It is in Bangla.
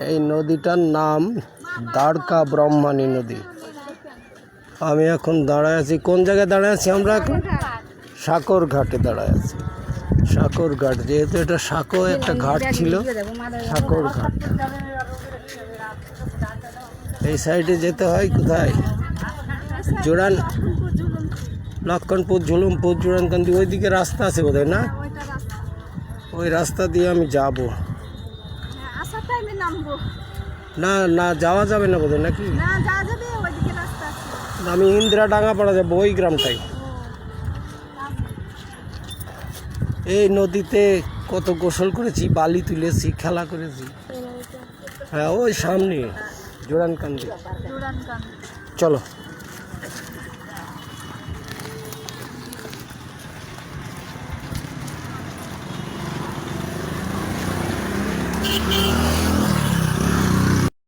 এই নদীটার নাম দ্বারকা ব্রহ্মণী নদী। আমি এখন দাঁড়ায় আছি, কোন জায়গায় দাঁড়ায় আছি আমরা এখন? সাকর ঘাটে দাঁড়ায় আছি। সাকর ঘাট, যেহেতু এটা একটা ঘাট ছিল, সাকর ঘাট। এই সাইডে যেতে হয় কোথায়? জোরান, লক্ষণপুর, ঝুলুমপুর, জোরানকান্দি, ওইদিকে রাস্তা আছে বোধহয় না? ওই রাস্তা দিয়ে আমি যাব। না না, যাওয়া যাবে না বোধহয় নাকি? আমি ইন্দিরা ডাঙ্গা পাড়া যাবো, ওই গ্রামটাই। এই নদীতে কত গোসল করেছি, বালি তুলেছি, খেলা করেছি। হ্যাঁ, ওই সামনে জোরানকান্দি। চলো।